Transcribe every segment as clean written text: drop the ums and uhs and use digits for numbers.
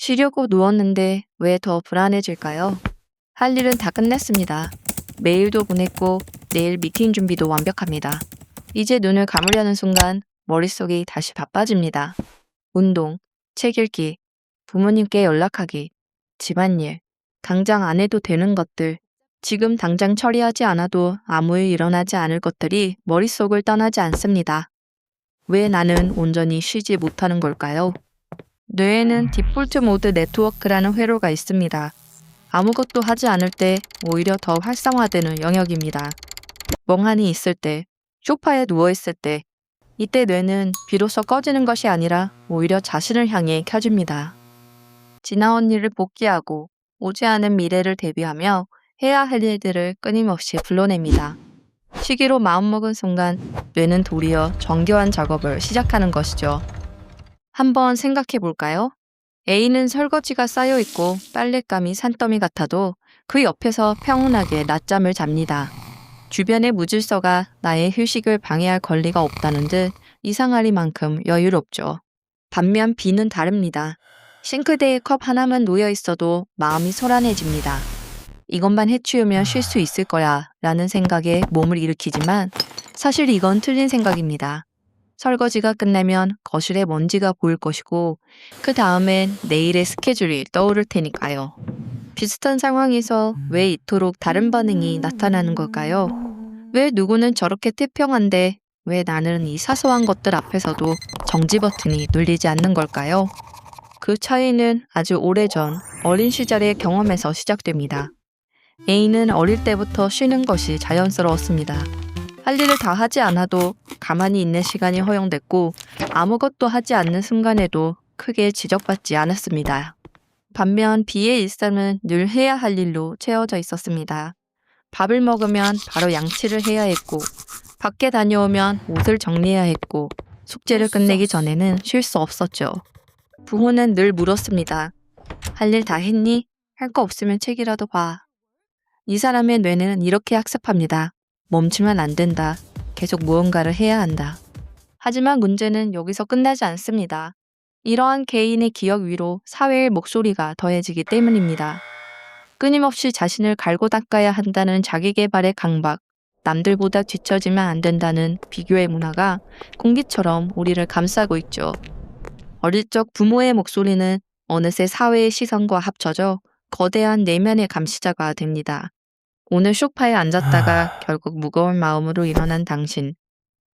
쉬려고 누웠는데 왜 더 불안해질까요? 할 일은 다 끝냈습니다. 메일도 보냈고 내일 미팅 준비도 완벽합니다. 이제 눈을 감으려는 순간 머릿속이 다시 바빠집니다. 운동, 책 읽기, 부모님께 연락하기, 집안일, 당장 안 해도 되는 것들, 지금 당장 처리하지 않아도 아무 일 일어나지 않을 것들이 머릿속을 떠나지 않습니다. 왜 나는 온전히 쉬지 못하는 걸까요? 뇌에는 디폴트 모드 네트워크라는 회로가 있습니다. 아무것도 하지 않을 때 오히려 더 활성화되는 영역입니다. 멍하니 있을 때, 소파에 누워있을 때, 이때 뇌는 비로소 꺼지는 것이 아니라 오히려 자신을 향해 켜집니다. 지나온 일을 복귀하고 오지 않은 미래를 대비하며 해야 할 일들을 끊임없이 불러냅니다. 쉬기로 마음먹은 순간 뇌는 도리어 정교한 작업을 시작하는 것이죠. 한번 생각해 볼까요? A는 설거지가 쌓여 있고 빨랫감이 산더미 같아도 그 옆에서 평온하게 낮잠을 잡니다. 주변의 무질서가 나의 휴식을 방해할 권리가 없다는 듯 이상하리만큼 여유롭죠. 반면 B는 다릅니다. 싱크대에 컵 하나만 놓여 있어도 마음이 소란해집니다. 이것만 해치우면 쉴 수 있을 거야 라는 생각에 몸을 일으키지만 사실 이건 틀린 생각입니다. 설거지가 끝나면 거실에 먼지가 보일 것이고 그 다음엔 내일의 스케줄이 떠오를 테니까요. 비슷한 상황에서 왜 이토록 다른 반응이 나타나는 걸까요? 왜 누구는 저렇게 태평한데 왜 나는 이 사소한 것들 앞에서도 정지 버튼이 눌리지 않는 걸까요? 그 차이는 아주 오래전 어린 시절의 경험에서 시작됩니다. A는 어릴 때부터 쉬는 것이 자연스러웠습니다. 할 일을 다 하지 않아도 가만히 있는 시간이 허용됐고 아무것도 하지 않는 순간에도 크게 지적받지 않았습니다. 반면 B의 일상은 늘 해야 할 일로 채워져 있었습니다. 밥을 먹으면 바로 양치를 해야 했고 밖에 다녀오면 옷을 정리해야 했고 숙제를 끝내기 전에는 쉴 수 없었죠. 부모는 늘 물었습니다. 할 일 다 했니? 할 거 없으면 책이라도 봐. 이 사람의 뇌는 이렇게 학습합니다. 멈추면 안 된다. 계속 무언가를 해야 한다. 하지만 문제는 여기서 끝나지 않습니다. 이러한 개인의 기억 위로 사회의 목소리가 더해지기 때문입니다. 끊임없이 자신을 갈고 닦아야 한다는 자기계발의 강박, 남들보다 뒤처지면 안 된다는 비교의 문화가 공기처럼 우리를 감싸고 있죠. 어릴 적 부모의 목소리는 어느새 사회의 시선과 합쳐져 거대한 내면의 감시자가 됩니다. 오늘 소파에 앉았다가 결국 무거운 마음으로 일어난 당신.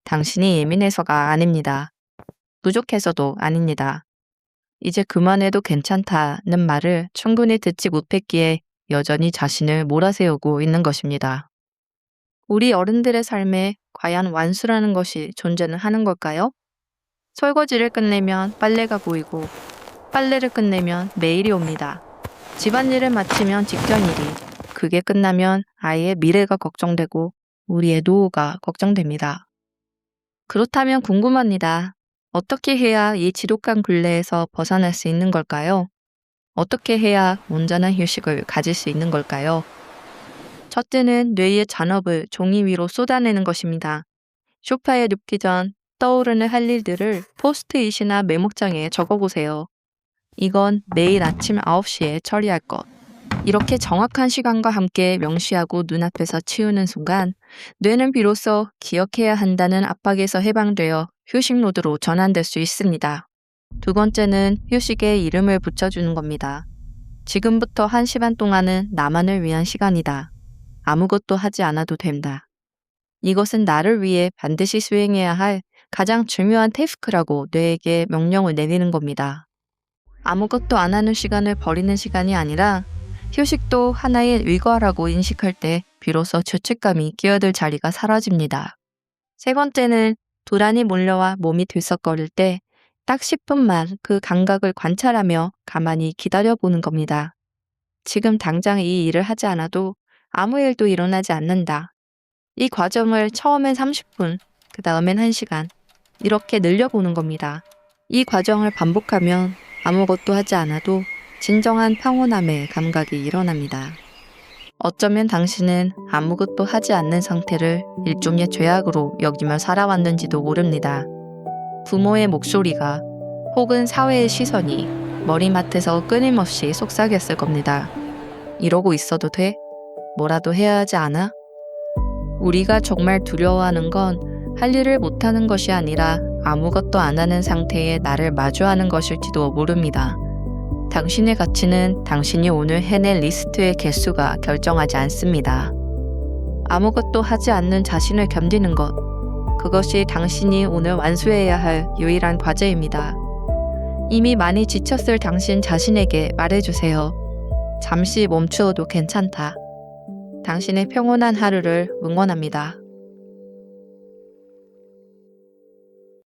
당신이 예민해서가 아닙니다. 부족해서도 아닙니다. 이제 그만해도 괜찮다는 말을 충분히 듣지 못했기에 여전히 자신을 몰아세우고 있는 것입니다. 우리 어른들의 삶에 과연 완수라는 것이 존재는 하는 걸까요? 설거지를 끝내면 빨래가 보이고 빨래를 끝내면 메일이 옵니다. 집안일을 마치면 직장 일이, 그게 끝나면 아이의 미래가 걱정되고 우리의 노후가 걱정됩니다. 그렇다면 궁금합니다. 어떻게 해야 이 지독한 굴레에서 벗어날 수 있는 걸까요? 어떻게 해야 온전한 휴식을 가질 수 있는 걸까요? 첫째는 뇌의 잔업을 종이 위로 쏟아내는 것입니다. 소파에 눕기 전 떠오르는 할 일들을 포스트잇이나 메모장에 적어보세요. 이건 매일 아침 9시에 처리할 것. 이렇게 정확한 시간과 함께 명시하고 눈앞에서 치우는 순간 뇌는 비로소 기억해야 한다는 압박에서 해방되어 휴식 모드로 전환될 수 있습니다. 두 번째는 휴식에 이름을 붙여주는 겁니다. 지금부터 1시간 동안은 나만을 위한 시간이다. 아무것도 하지 않아도 된다. 이것은 나를 위해 반드시 수행해야 할 가장 중요한 태스크라고 뇌에게 명령을 내리는 겁니다. 아무것도 안 하는 시간을 버리는 시간이 아니라 휴식도 하나의 일과라고 인식할 때 비로소 죄책감이 끼어들 자리가 사라집니다. 세 번째는 불안이 몰려와 몸이 들썩거릴 때 딱 10분만 그 감각을 관찰하며 가만히 기다려보는 겁니다. 지금 당장 이 일을 하지 않아도 아무 일도 일어나지 않는다. 이 과정을 처음엔 30분, 그 다음엔 1시간 이렇게 늘려보는 겁니다. 이 과정을 반복하면 아무것도 하지 않아도 진정한 평온함의 감각이 일어납니다. 어쩌면 당신은 아무것도 하지 않는 상태를 일종의 죄악으로 여기며 살아왔는지도 모릅니다. 부모의 목소리가 혹은 사회의 시선이 머리맡에서 끊임없이 속삭였을 겁니다. 이러고 있어도 돼? 뭐라도 해야 하지 않아? 우리가 정말 두려워하는 건 할 일을 못하는 것이 아니라 아무것도 안 하는 상태에 나를 마주하는 것일지도 모릅니다. 당신의 가치는 당신이 오늘 해낼 리스트의 개수가 결정하지 않습니다. 아무것도 하지 않는 자신을 견디는 것, 그것이 당신이 오늘 완수해야 할 유일한 과제입니다. 이미 많이 지쳤을 당신 자신에게 말해주세요. 잠시 멈추어도 괜찮다. 당신의 평온한 하루를 응원합니다.